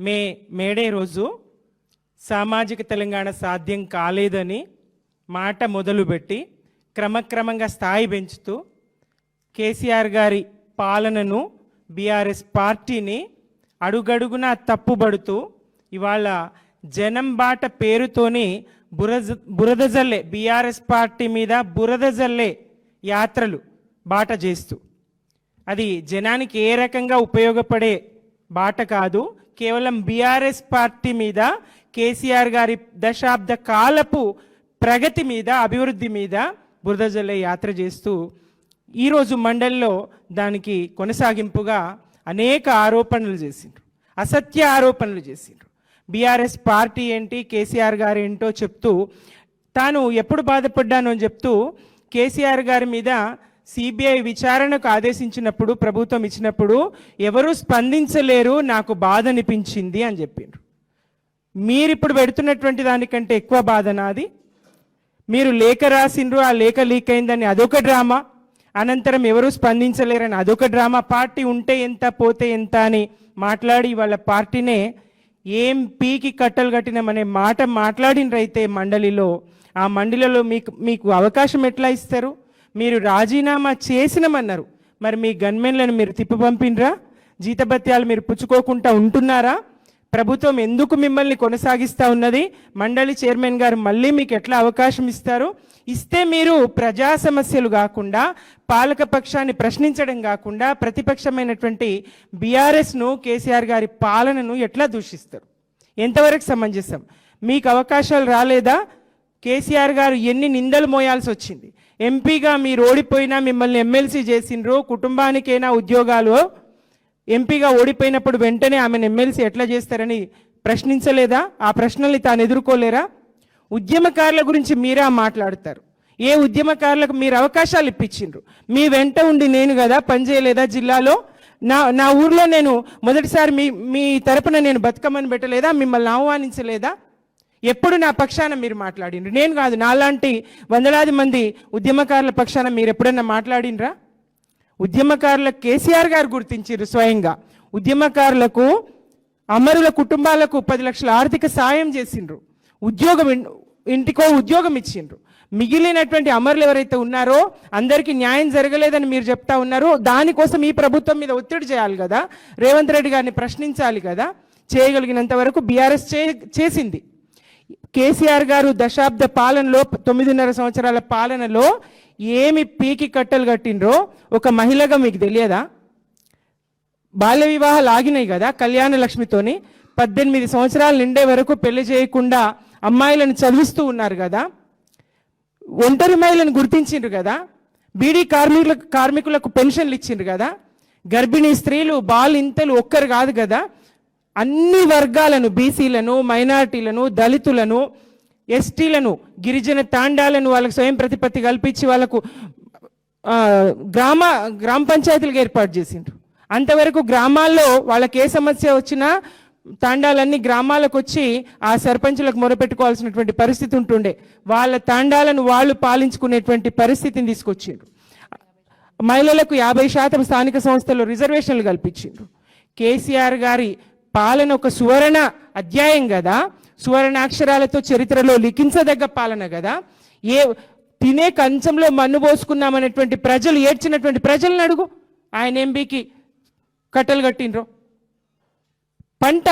May Day రోజు సామాజిక తెలంగాణ సాధ్యం కాలేదని మాట మొదలుపెట్టి క్రమక్రమంగా స్థాయి పెంచుతూ కేసీఆర్ గారి పాలనను బీఆర్ఎస్ పార్టీని అడుగడుగునా తప్పుబడుతూ ఇవాళ జనం బాట పేరుతోని బురద జల్లే బీఆర్ఎస్ పార్టీ మీద బురద జల్లే యాత్రలు బాట చేస్తూ అది జనానికి ఏ రకంగా ఉపయోగపడే బాట కాదు, కేవలం బీఆర్ఎస్ పార్టీ మీద కేసీఆర్ గారి దశాబ్ద కాలపు ప్రగతి మీద అభివృద్ధి మీద బురద జల్లే యాత్ర చేస్తూ ఈరోజు మండలిలో దానికి కొనసాగింపుగా అనేక ఆరోపణలు చేసిండ్రు, అసత్య ఆరోపణలు చేసిండ్రు. బీఆర్ఎస్ పార్టీ ఏంటి, కేసీఆర్ గారు ఏంటో చెప్తూ తాను ఎప్పుడు బాధపడ్డాను అని చెప్తూ కేసీఆర్ గారి మీద సిబిఐ విచారణకు ఆదేశించినప్పుడు ప్రభుత్వం ఇచ్చినప్పుడు ఎవరూ స్పందించలేరు, నాకు బాధ అనిపించింది అని చెప్పిండ్రు. మీరిప్పుడు పెడుతున్నటువంటి దానికంటే ఎక్కువ బాధ నాది. మీరు లేఖ రాసిండ్రు, ఆ లేఖ లీక్ అయిందని అదొక డ్రామా, అనంతరం ఎవరూ స్పందించలేరని అదొక డ్రామా. పార్టీ ఉంటే ఎంత పోతే ఎంత అని మాట్లాడి వాళ్ళ పార్టీనే ఏం పీకి కట్టలు కట్టినామనే మాట మాట్లాడినరైతే మండలిలో, ఆ మండలిలో మీకు అవకాశం ఎట్లా ఇస్తారు? మీరు రాజీనామా చేసినామన్నారు, మరి మీ గన్మెన్లను మీరు తిప్పి పంపినరా? జీతభత్యాలు మీరు పుచ్చుకోకుండా ఉంటున్నారా? ప్రభుత్వం ఎందుకు మిమ్మల్ని కొనసాగిస్తూ ఉన్నది? మండలి చైర్మన్ గారు మళ్ళీ మీకు ఎట్లా అవకాశం ఇస్తారు? ఇస్తే మీరు ప్రజా సమస్యలు కాకుండా పాలక పక్షాన్ని ప్రశ్నించడం కాకుండా ప్రతిపక్షమైనటువంటి బీఆర్ఎస్ను కేసీఆర్ గారి పాలనను ఎట్లా దూషిస్తారు? ఎంతవరకు సమంజసం? మీకు అవకాశాలు రాలేదా? కేసీఆర్ గారు ఎన్ని నిందలు మోయాల్సి వచ్చింది? ఎంపీగా మీరు ఓడిపోయినా మిమ్మల్ని ఎమ్మెల్సీ చేసిండ్రు, కుటుంబానికైనా ఉద్యోగాలు. ఎంపీగా ఓడిపోయినప్పుడు వెంటనే ఆమెను ఎమ్మెల్సీ ఎట్లా చేస్తారని ప్రశ్నించలేదా? ఆ ప్రశ్నల్ని తాను ఎదుర్కోలేరా? ఉద్యమకారుల గురించి మీరే మాట్లాడతారు. ఏ ఉద్యమకారులకు మీరు అవకాశాలు ఇప్పించిండ్రు? మీ వెంట ఉండి నేను కదా పనిచేయలేదా? జిల్లాలో నా ఊర్లో నేను మొదటిసారి మీ తరపున నేను బతుకమ్మని పెట్టలేదా? మిమ్మల్ని ఆహ్వానించలేదా? ఎప్పుడు నా పక్షాన మీరు మాట్లాడిండ్రు? నేను కాదు, నాలాంటి వందలాది మంది ఉద్యమకారుల పక్షాన మీరు ఎప్పుడన్నా మాట్లాడినరా? ఉద్యమకారులకు కేసీఆర్ గారు గుర్తించారు స్వయంగా. ఉద్యమకారులకు, అమరుల కుటుంబాలకు 10 లక్షల ఆర్థిక సాయం చేసిండ్రు, ఇంటికో ఉద్యోగం ఇచ్చిండ్రు. మిగిలినటువంటి అమరులు ఎవరైతే ఉన్నారో అందరికీ న్యాయం జరగలేదని మీరు చెప్తా ఉన్నారు. దానికోసం ఈ ప్రభుత్వం మీద ఒత్తిడి చేయాలి కదా, రేవంత్ రెడ్డి గారిని ప్రశ్నించాలి కదా. చేయగలిగినంత వరకు బీఆర్ఎస్ చేసింది. కేసీఆర్ గారు దశాబ్ద పాలనలో 9.5 సంవత్సరాల పాలనలో ఏమి పీకి కట్టలు కట్టిండ్రో ఒక మహిళగా మీకు తెలియదా? బాల్య వివాహాలు ఆగినాయి కదా కళ్యాణ లక్ష్మితోని. 18 సంవత్సరాలు నిండే వరకు పెళ్లి చేయకుండా అమ్మాయిలను చదివిస్తూ ఉన్నారు కదా. ఒంటరి మహిళలను గుర్తించిండ్రు కదా. బీడీ కార్మికులకు పెన్షన్లు ఇచ్చిండ్రు కదా. గర్భిణీ స్త్రీలు, బాలింతలు ఒక్కరు కాదు కదా, అన్ని వర్గాలను, బీసీలను, మైనారిటీలను, దళితులను, ఎస్టీలను, గిరిజన తాండాలను వాళ్ళకు స్వయం ప్రతిపత్తి కల్పించి వాళ్ళకు గ్రామ పంచాయతీలకు ఏర్పాటు చేసిండ్రు. అంతవరకు గ్రామాల్లో వాళ్ళకి ఏ సమస్య వచ్చినా తాండాలన్నీ గ్రామాలకు వచ్చి ఆ సర్పంచులకు మొరపెట్టుకోవాల్సినటువంటి పరిస్థితి ఉంటుండే. వాళ్ళ తాండాలను వాళ్ళు పాలించుకునేటువంటి పరిస్థితిని తీసుకొచ్చిండ్రు. మహిళలకు 50% స్థానిక సంస్థల్లో రిజర్వేషన్లు కల్పించిండ్రు. కేసీఆర్ గారి పాలన ఒక సువర్ణ అధ్యాయం కదా, సువర్ణాక్షరాలతో చరిత్రలో లిఖించదగ్గ పాలన కదా. తినే కంచంలో మన్ను పోసుకున్నామనేటువంటి ప్రజలు ఏడ్చినటువంటి ప్రజలను అడుగు, ఆయన ఎంపీకి కట్టలు కట్టిండ్రో. పంట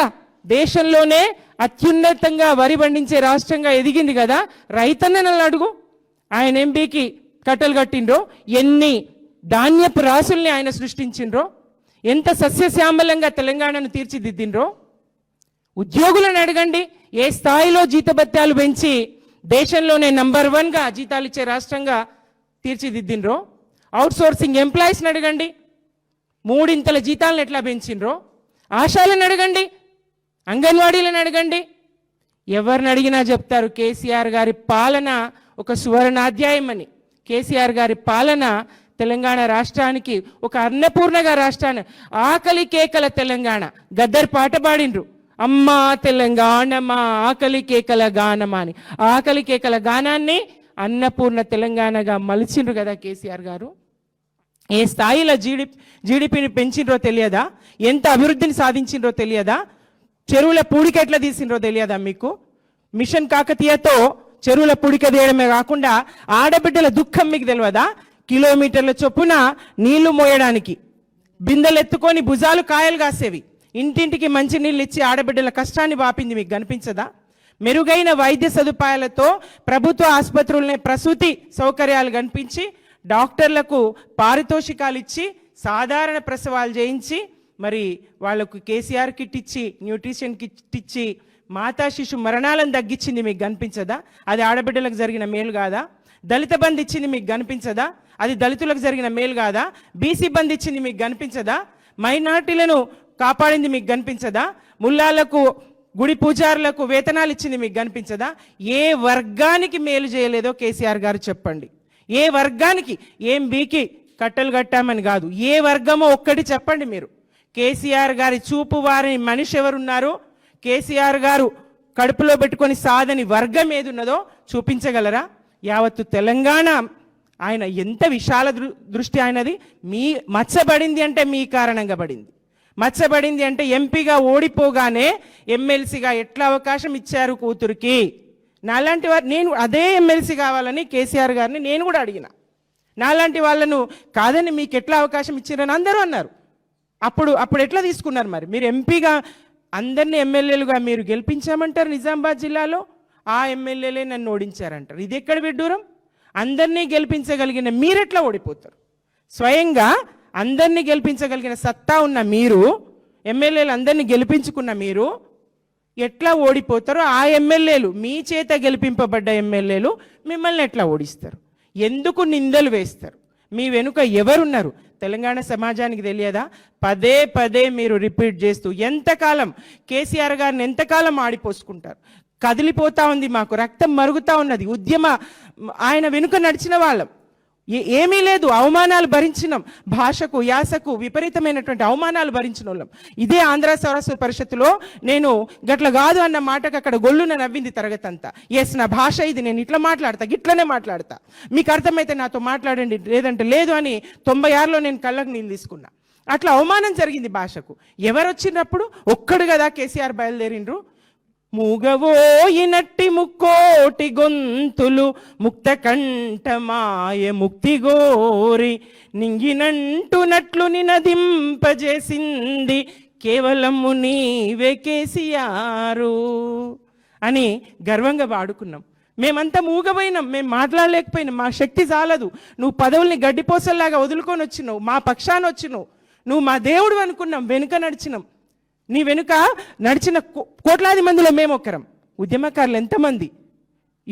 దేశంలోనే అత్యున్నతంగా వరి పండించే రాష్ట్రంగా ఎదిగింది కదా, రైతన్నలను అడుగు, ఆయన ఎంపీకి కట్టలు కట్టిండ్రో. ఎన్ని ధాన్యపు రాసుల్ని ఆయన సృష్టించిండ్రో, ఎంత సస్యశ్యామలంగా తెలంగాణను తీర్చిదిద్దిండ్రో. ఉద్యోగులను అడగండి, ఏ స్థాయిలో జీతభత్యాలు పెంచి దేశంలోనే నంబర్ 1గా జీతాలు ఇచ్చే రాష్ట్రంగా తీర్చిదిద్దిండ్రో. అవుట్సోర్సింగ్ ఎంప్లాయీస్ని అడగండి, 3 జీతాలను ఎట్లా పెంచిండ్రో. ఆశాలను అడగండి, అంగన్వాడీలను అడగండి, ఎవరిని అడిగినా చెప్తారు కేసీఆర్ గారి పాలన ఒక సువర్ణాధ్యాయం అని. కేసీఆర్ గారి పాలన తెలంగాణ రాష్ట్రానికి ఒక అన్నపూర్ణగా రాష్ట్రాన్ని, ఆకలి కేకల తెలంగాణ. గద్దర్ పాట పాడిండ్రు, అమ్మా తెలంగాణ మా ఆకలి కేకల గానమా అని. ఆకలి కేకల గానాన్ని అన్నపూర్ణ తెలంగాణగా మలిచిండ్రు కదా కేసీఆర్ గారు. ఏ స్థాయిలో జీడిపిని పెంచిండ్రో తెలియదా? ఎంత అభివృద్ధిని సాధించిండ్రో తెలియదా? చెరువుల పూడిక ఎట్లా తీసిండ్రో తెలియదా మీకు? మిషన్ కాకతీయతో చెరువుల పూడిక తీయడమే కాకుండా ఆడబిడ్డల దుఃఖం మీకు తెలియదా? కిలోమీటర్ల చొప్పున నీళ్లు మోయడానికి బిందెలు ఎత్తుకొని భుజాలు కాయలు కాసేవి. ఇంటింటికి మంచి నీళ్ళు ఇచ్చి ఆడబిడ్డల కష్టాన్ని వాపింది మీకు కనిపించదా? మెరుగైన వైద్య సదుపాయాలతో ప్రభుత్వ ఆసుపత్రులనే ప్రసూతి సౌకర్యాలు కనిపించి డాక్టర్లకు పారితోషికాలు ఇచ్చి సాధారణ ప్రసవాలు చేయించి మరి వాళ్లకు కేసీఆర్ కిట్ ఇచ్చి న్యూట్రిషన్ కిట్ ఇచ్చి మాతా శిశు మరణాలను తగ్గించింది మీకు కనిపించదా? అది ఆడబిడ్డలకు జరిగిన మేలు కాదా? దళిత బంధు ఇచ్చింది మీకు కనిపించదా? అది దళితులకు జరిగిన మేలు కాదా? బీసీ బంధు ఇచ్చింది మీకు కనిపించదా? మైనార్టీలను కాపాడింది మీకు కనిపించదా? ముల్లాలకు గుడి పూజారులకు వేతనాలు ఇచ్చింది మీకు కనిపించదా? ఏ వర్గానికి మేలు చేయలేదో కేసీఆర్ గారు చెప్పండి. ఏ వర్గానికి? ఏం బీకి కట్టలు కట్టామని కాదు, ఏ వర్గమో ఒక్కటి చెప్పండి మీరు. కేసీఆర్ గారి చూపు వారిని మనిషి ఎవరున్నారు? కేసీఆర్ గారు కడుపులో పెట్టుకొని సాధని వర్గం ఏది ఉన్నదో చూపించగలరా? యావత్తు తెలంగాణ ఆయన ఎంత విశాల దృష్టి ఆయనది. మీ మచ్చబడింది అంటే మీ కారణంగా పడింది. మచ్చబడింది అంటే ఎంపీగా ఓడిపోగానే ఎమ్మెల్సీగా ఎట్లా అవకాశం ఇచ్చారు కూతురికి? నాలాంటి వారు, నేను అదే ఎమ్మెల్సీ కావాలని కేసీఆర్ గారిని నేను కూడా అడిగిన. నాలాంటి వాళ్ళను కాదని మీకు ఎట్లా అవకాశం ఇచ్చారని అందరూ అన్నారు. అప్పుడు ఎట్లా తీసుకున్నారు? మరి మీరు ఎంపీగా అందరినీ ఎమ్మెల్యేలుగా మీరు గెలిపించామంటారు నిజామాబాద్ జిల్లాలో, ఆ ఎమ్మెల్యేలే నన్ను ఓడించారంటారు. ఇది ఎక్కడ విడ్డూరం? అందరినీ గెలిపించగలిగిన మీరెట్లా ఓడిపోతారు? స్వయంగా అందరినీ గెలిపించగలిగిన సత్తా ఉన్న మీరు, ఎమ్మెల్యేలు అందరినీ గెలిపించుకున్న మీరు ఎట్లా ఓడిపోతారో ఆ ఎమ్మెల్యేలు, మీ చేత గెలిపింపబడ్డ ఎమ్మెల్యేలు మిమ్మల్ని ఎట్లా ఓడిస్తారు? ఎందుకు నిందలు వేస్తారు? మీ వెనుక ఎవరున్నారు? తెలంగాణ సమాజానికి తెలియదా? పదే పదే మీరు రిపీట్ చేస్తూ ఎంతకాలం కేసీఆర్ గారిని ఎంతకాలం ఆడిపోసుకుంటారు? కదిలిపోతా ఉంది, మాకు రక్తం మరుగుతూ ఉన్నది. ఆయన వెనుక నడిచిన వాళ్ళం. ఏమీ లేదు, అవమానాలు భరించినాం. భాషకు యాసకు విపరీతమైనటువంటి అవమానాలు భరించిన వాళ్ళం. ఇదే ఆంధ్ర సరస్వతి పరిషత్తులో నేను గట్ల కాదు అన్న మాటకు అక్కడ గొల్లున నవ్వింది తరగతి అంతా. ఎస్, నా భాష ఇది, నేను ఇట్లా మాట్లాడతా, గిట్లనే మాట్లాడతా, మీకు అర్థమైతే నాతో మాట్లాడండి, లేదంటే లేదు అని 96లో నేను కళ్ళకు నీళ్ళు తీసుకున్నా. అట్లా అవమానం జరిగింది భాషకు. ఎవరు వచ్చినప్పుడు? ఒక్కడు కదా కేసీఆర్ బయలుదేరిండ్రు. మూగవోయినట్టి ముక్కోటి గొంతులు ముక్త కంఠమాయ ముక్తి గోరి నింగినంటునట్లు నినదింపజేసింది కేవలము నీవే కేసీఆరు అని గర్వంగా వాడుకున్నాం. మేమంతా మూగపోయినాం, మేము మాట్లాడలేకపోయినాం, మా శక్తి చాలదు. నువ్వు పదవుల్ని గడ్డిపోసల్లాగా వదులుకొని వచ్చినావు, మా పక్షాన వచ్చినావు, నువ్వు మా దేవుడు అనుకున్నాం, వెనుక నడిచినాం. నీ వెనుక నడిచిన కోట్లాది మందిలో మేము ఒక్కరం. ఉద్యమకారులు ఎంతమంది?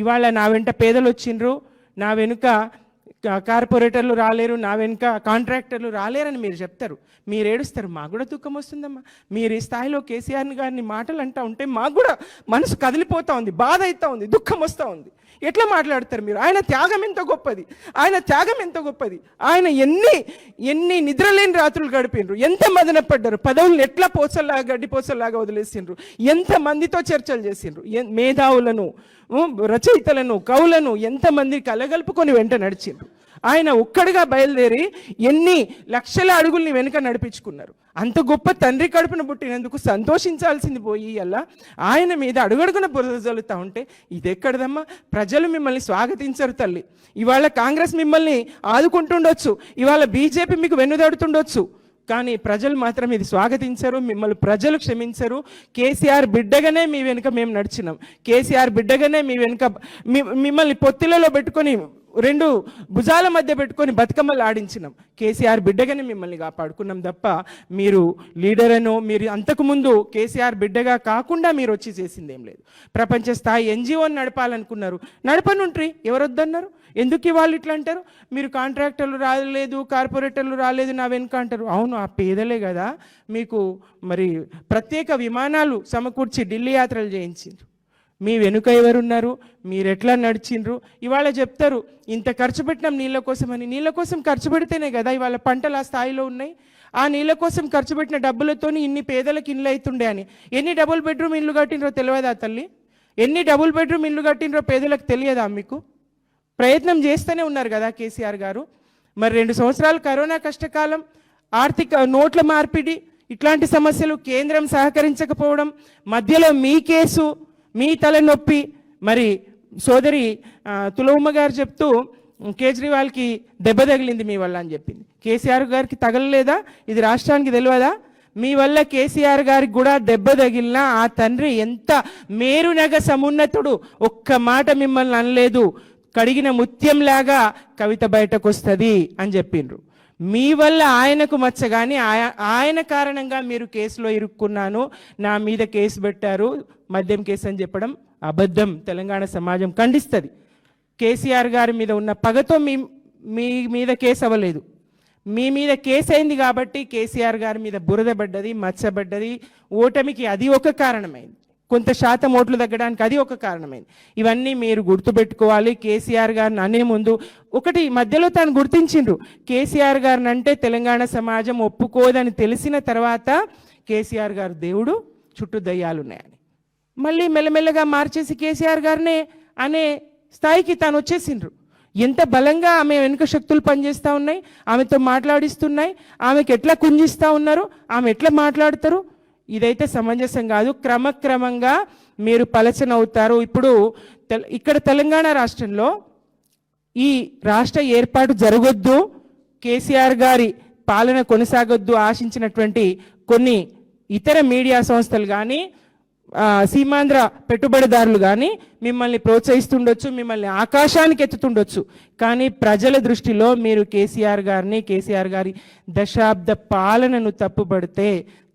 ఇవాళ నా వెంట పేదలు వచ్చిండ్రు, నా వెనుక కార్పొరేటర్లు రాలేరు, నా వెనుక కాంట్రాక్టర్లు రాలేరని మీరు చెప్తారు, మీరు ఏడుస్తారు. మాకు కూడా దుఃఖం వస్తుందమ్మా. మీరు ఈ స్థాయిలో కేసీఆర్ గారిని మాటలు అంటూ ఉంటే మాకు కూడా మనసు కదిలిపోతూ ఉంది, బాధ అవుతూ ఉంది, దుఃఖం వస్తూ ఉంది. ఎట్లా మాట్లాడతారు మీరు? ఆయన త్యాగం ఎంత గొప్పది, ఆయన త్యాగం ఎంత గొప్పది. ఆయన ఎన్ని నిద్రలేని రాత్రులు గడిపిండ్రు, ఎంత మదన పడ్డారు, పదవులను ఎట్లా పోసల్లాగా గడ్డిపోసల్లాగా వదిలేసిండ్రు, ఎంత మందితో చర్చలు చేసిండ్రు, మేధావులను రచయితలను కవులను ఎంతమంది కలగలుపుకొని వెంట నడిచిండ్రు. ఆయన ఒక్కడిగా బయలుదేరి ఎన్ని లక్షల అడుగుల్ని వెనుక నడిపించుకున్నారు. అంత గొప్ప తండ్రి కడుపున పుట్టినందుకు సంతోషించాల్సింది పోయి అలా ఆయన మీద అడుగడుగున బురద జల్లుతూ ఉంటే ఇదెక్కడదమ్మా? ప్రజలు మిమ్మల్ని స్వాగతించరు తల్లి. ఇవాళ కాంగ్రెస్ మిమ్మల్ని ఆదుకుంటుండొచ్చు, ఇవాళ బీజేపీ మీకు వెన్నుదాడుతుండొచ్చు, కానీ ప్రజలు మాత్రం ఇది స్వాగతించరు, మిమ్మల్ని ప్రజలు క్షమించరు. కేసీఆర్ బిడ్డగానే మీ వెనుక మేము నడిచినాం, కేసీఆర్ బిడ్డగానే మీ వెనుక మిమ్మల్ని పొత్తిలలో పెట్టుకొని 2 భుజాల మధ్య పెట్టుకొని బతుకమ్మలు ఆడించినాం. కేసీఆర్ బిడ్డగానే మిమ్మల్ని కాపాడుకున్నాం తప్ప మీరు లీడర్ అనో, మీరు అంతకుముందు కేసీఆర్ బిడ్డగా కాకుండా మీరు వచ్చి చేసిందేం లేదు. ప్రపంచ స్థాయి ఎన్జిఓని నడపాలనుకున్నారు, నడపనుంట్రీ, ఎవరొద్దన్నారు? ఎందుకు వాళ్ళు ఇట్లా అంటారు? మీరు కాంట్రాక్టర్లు రాలేదు, కార్పొరేటర్లు రాలేదు నా వెనుక అంటారు. అవును, ఆ పేదలే కదా మీకు మరి ప్రత్యేక విమానాలు సమకూర్చి ఢిల్లీ యాత్రలు చేయించారు. మీ వెనుక ఎవరున్నారు? మీరు ఎట్లా నడిచిండ్రు? ఇవాళ చెప్తారు ఇంత ఖర్చు పెట్టినాం నీళ్ళ కోసం అని. నీళ్ళ కోసం ఖర్చు పెడితేనే కదా ఇవాళ పంటలు ఆ స్థాయిలో ఉన్నాయి. ఆ నీళ్ళ కోసం ఖర్చు పెట్టిన డబ్బులతోని ఇన్ని పేదలకు ఇల్లు అవుతుండే అని. ఎన్ని డబుల్ బెడ్రూమ్ ఇల్లు కట్టినరో తెలియదా తల్లి? ఎన్ని డబుల్ బెడ్రూమ్ ఇల్లు కట్టినరో పేదలకు తెలియదా మీకు? ప్రయత్నం చేస్తూనే ఉన్నారు కదా కేసీఆర్ గారు. మరి 2 సంవత్సరాలు కరోనా కష్టకాలం, ఆర్థిక నోట్ల మార్పిడి, ఇట్లాంటి సమస్యలు కేంద్రం సహకరించకపోవడం, మధ్యలో మీ కేసు, మీ తలనొప్పి. మరి సోదరి తులమ్మ గారు చెప్తూ కేజ్రీవాల్కి దెబ్బ తగిలింది మీ వల్ల అని చెప్పింది. కేసీఆర్ గారికి తగలలేదా? ఇది రాష్ట్రానికి తెలియదా? మీ వల్ల కేసీఆర్ గారికి కూడా దెబ్బ తగిలినా ఆ తండ్రి ఎంత మేరునగ సమున్నతుడు, ఒక్క మాట మిమ్మల్ని అనలేదు. కడిగిన ముత్యంలాగా కవిత బయటకు వస్తుంది అని చెప్పిండ్రు. మీ వల్ల ఆయనకు మచ్చ, కానీ ఆయన కారణంగా మీరు కేసులో ఇరుక్కున్నాను, నా మీద కేసు పెట్టారు, మద్యం కేసు అని చెప్పడం అబద్ధం. తెలంగాణ సమాజం ఖండిస్తుంది. కేసీఆర్ గారి మీద ఉన్న పగతో మీ మీద కేసు అవ్వలేదు. మీ మీద కేసు అయింది కాబట్టి కేసీఆర్ గారి మీద బురద పడ్డది, మచ్చబడ్డది. ఓటమికి అది ఒక కారణమైంది. కొంత శాతం ఓట్లు తగ్గడానికి అది ఒక కారణమైంది. ఇవన్నీ మీరు గుర్తుపెట్టుకోవాలి. కేసీఆర్ గారిని అనే ముందు ఒకటి మధ్యలో తాను గుర్తించిండ్రు, కేసీఆర్ గారిని అంటే తెలంగాణ సమాజం ఒప్పుకోదని తెలిసిన తర్వాత కేసీఆర్ గారు దేవుడు, చుట్టూ దయ్యాలు ఉన్నాయని మళ్ళీ మెల్లమెల్లగా మార్చేసి కేసీఆర్ గారినే అనే స్థాయికి తాను వచ్చేసిండ్రు. ఎంత బలంగా ఆమె వెనుక శక్తులు పనిచేస్తూ ఉన్నాయి, ఆమెతో మాట్లాడిస్తున్నాయి, ఆమెకు ఎట్లా కుంజిస్తూ ఉన్నారు, ఆమె ఎట్లా మాట్లాడతారు. ఇదైతే సమంజసం కాదు. క్రమక్రమంగా మీరు పలచనవుతారు. ఇప్పుడు ఇక్కడ తెలంగాణ రాష్ట్రంలో ఈ రాష్ట్ర ఏర్పాటు జరగొద్దు, కేసీఆర్ గారి పాలన కొనసాగొద్దు ఆశించినటువంటి కొన్ని ఇతర మీడియా సంస్థలు కానీ సీమాంధ్ర పెట్టుబడిదారులు కానీ మిమ్మల్ని ప్రోత్సహిస్తుండొచ్చు, మిమ్మల్ని ఆకాశానికి ఎత్తుతుండొచ్చు. కానీ ప్రజల దృష్టిలో మీరు కేసీఆర్ గారి దశాబ్ద పాలనను తప్పుపడితే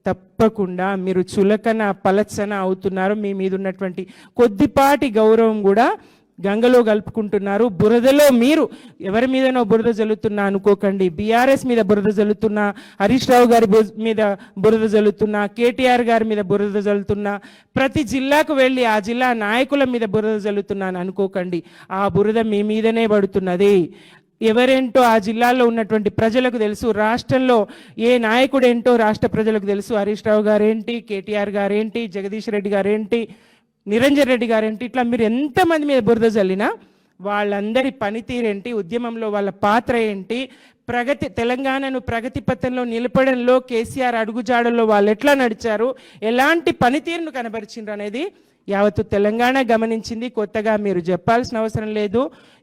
తప్పకుండా మీరు చులకన పలచన అవుతున్నారు. మీ మీద ఉన్నటువంటి కొద్దిపాటి గౌరవం కూడా గంగలో కలుపుకుంటున్నారు. బురదలో మీరు ఎవరి మీదనో బురద జల్లుతున్నా అనుకోకండి. బీఆర్ఎస్ మీద బురద జల్లుతున్నా, హరీష్ రావు గారి మీద బురద జల్లుతున్నా, కేటీఆర్ గారి మీద బురద జల్లుతున్నా, ప్రతి జిల్లాకు వెళ్ళి ఆ జిల్లా నాయకుల మీద బురద జల్లుతున్నాను అనుకోకండి. ఆ బురద మీ మీదనే పడుతున్నది. ఎవరేంటో ఆ జిల్లాలో ఉన్నటువంటి ప్రజలకు తెలుసు. రాష్ట్రంలో ఏ నాయకుడేంటో రాష్ట్ర ప్రజలకు తెలుసు. హరీష్ రావు గారేంటి, కేటీఆర్ గారేంటి, జగదీష్ రెడ్డి గారేంటి, నిరంజన్ రెడ్డి గారేంటి, ఇట్లా మీరు ఎంతమంది మీద బురద జల్లినా వాళ్ళందరి పనితీరేంటి, ఉద్యమంలో వాళ్ళ పాత్ర ఏంటి, తెలంగాణను ప్రగతి పథంలో నిలపడంలో కేసీఆర్ అడుగుజాడల్లో వాళ్ళు ఎట్లా నడిచారు, ఎలాంటి పనితీరును కనబరిచిండ్రు అనేది యావత్తు తెలంగాణ గమనించింది. కొత్తగా మీరు చెప్పాల్సిన అవసరం లేదు.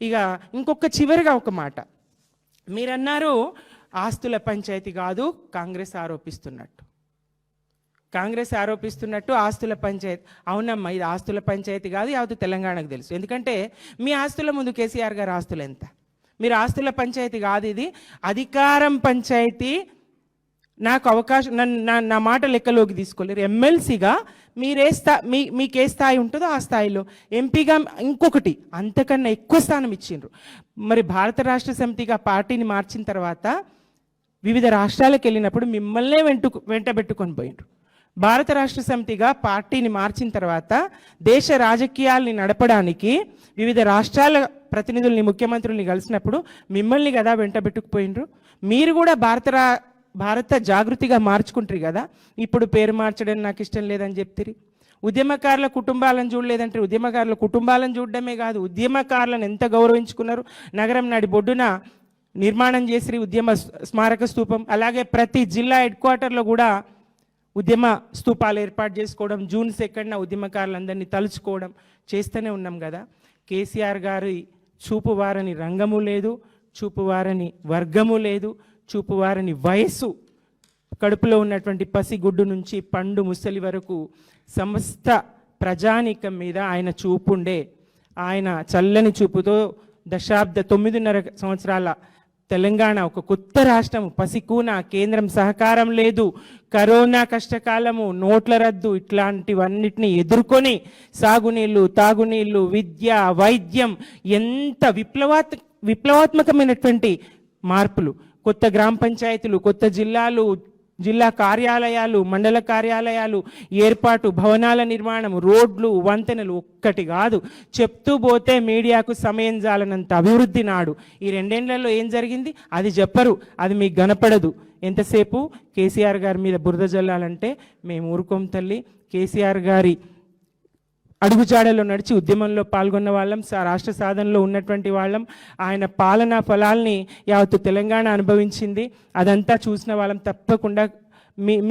ఇక ఇంకొక చివరిగా ఒక మాట మీరన్నారు, ఆస్తుల పంచాయతీ కాదు కాంగ్రెస్ ఆరోపిస్తున్నట్టు. ఆస్తుల పంచాయతీ. అవునమ్మా, ఇది ఆస్తుల పంచాయతీ కాదు, యావత్తు తెలంగాణకు తెలుసు. ఎందుకంటే మీ ఆస్తుల ముందు కేసీఆర్ గారి ఆస్తులు ఎంత. మీరు ఆస్తుల పంచాయతీ కాదు, ఇది అధికారం పంచాయతీ. నాకు అవకాశం, నా మాట లెక్కలోకి తీసుకోలేరు. ఎమ్మెల్సీగా మీకే స్థాయి ఉంటుందో ఆ స్థాయిలో, ఎంపీగా ఇంకొకటి అంతకన్నా ఎక్కువ స్థానం ఇచ్చిండ్రు. మరి భారత రాష్ట్ర సమితిగా పార్టీని మార్చిన తర్వాత వివిధ రాష్ట్రాలకు వెళ్ళినప్పుడు మిమ్మల్నే వెంటబెట్టుకొని పోయిండ్రు. భారత రాష్ట్ర సమితిగా పార్టీని మార్చిన తర్వాత దేశ రాజకీయాల్ని నడపడానికి వివిధ రాష్ట్రాల ప్రతినిధుల్ని, ముఖ్యమంత్రుల్ని కలిసినప్పుడు మిమ్మల్ని కదా వెంటబెట్టుకుపోయిండ్రు. మీరు కూడా భారత జాగృతిగా మార్చుకుంటారు కదా. ఇప్పుడు పేరు మార్చడం నాకు ఇష్టం లేదని చెప్తారు. ఉద్యమకారుల కుటుంబాలను చూడలేదంటే ఉద్యమకారుల కుటుంబాలను చూడడమే కాదు, ఉద్యమకారులను ఎంత గౌరవించుకున్నారు. నగరం నాడి బొడ్డున నిర్మాణం చేసి ఉద్యమ స్మారక స్తూపం, అలాగే ప్రతి జిల్లా హెడ్ క్వార్టర్లో కూడా ఉద్యమ స్తూపాలు ఏర్పాటు చేసుకోవడం, జూన్ 2న ఉద్యమకారులందరినీ తలుచుకోవడం చేస్తూనే ఉన్నాం కదా. కేసీఆర్ గారి చూపువారని రంగము లేదు, చూపువారని వర్గము లేదు, చూపువారని వయస్సు, కడుపులో ఉన్నటువంటి పసిగుడ్డు నుంచి పండు ముసలి వరకు సమస్త ప్రజానీకం మీద ఆయన చూపుండే. ఆయన చల్లని చూపుతో 9.5 సంవత్సరాల తెలంగాణ ఒక కొత్త రాష్ట్రం, పసికూన, కేంద్రం సహకారం లేదు, కరోనా కష్టకాలము, నోట్ల రద్దు, ఇట్లాంటివన్నిటిని ఎదుర్కొని సాగునీళ్ళు, తాగునీళ్ళు, విద్య, వైద్యం, ఎంత విప్లవాత్మకమైనటువంటి మార్పులు, కొత్త గ్రామ పంచాయతీలు, కొత్త జిల్లాలు, జిల్లా కార్యాలయాలు, మండల కార్యాలయాలు ఏర్పాటు, భవనాల నిర్మాణం, రోడ్లు, వంతెనలు, ఒక్కటి కాదు చెప్తూ పోతే మీడియాకు సమయం జాలనంత అభివృద్ధి నాడు. ఈ 2 ఏళ్లలో ఏం జరిగింది అది చెప్పరు, అది మీకు కనపడదు. ఎంతసేపు కేసీఆర్ గారి మీద బురద జల్లాలంటే మేము ఊరుకోం తల్లి. కేసీఆర్ గారి అడుగుజాడలో నడిచి ఉద్యమంలో పాల్గొన్న వాళ్ళం, రాష్ట్ర సాధనలో ఉన్నటువంటి వాళ్ళం. ఆయన పాలనా ఫలాల్ని యావత్తు తెలంగాణ అనుభవించింది. అదంతా చూసిన వాళ్ళం. తప్పకుండా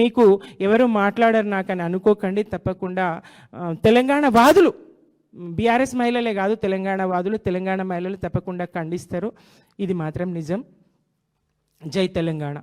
మీకు ఎవరు మాట్లాడారు నాకని అనుకోకండి. తప్పకుండా తెలంగాణ వాదులు, బీఆర్ఎస్ మహిళలే కాదు, తెలంగాణ వాదులు, తెలంగాణ మహిళలు తప్పకుండా ఖండిస్తారు. ఇది మాత్రం నిజం. జై తెలంగాణ.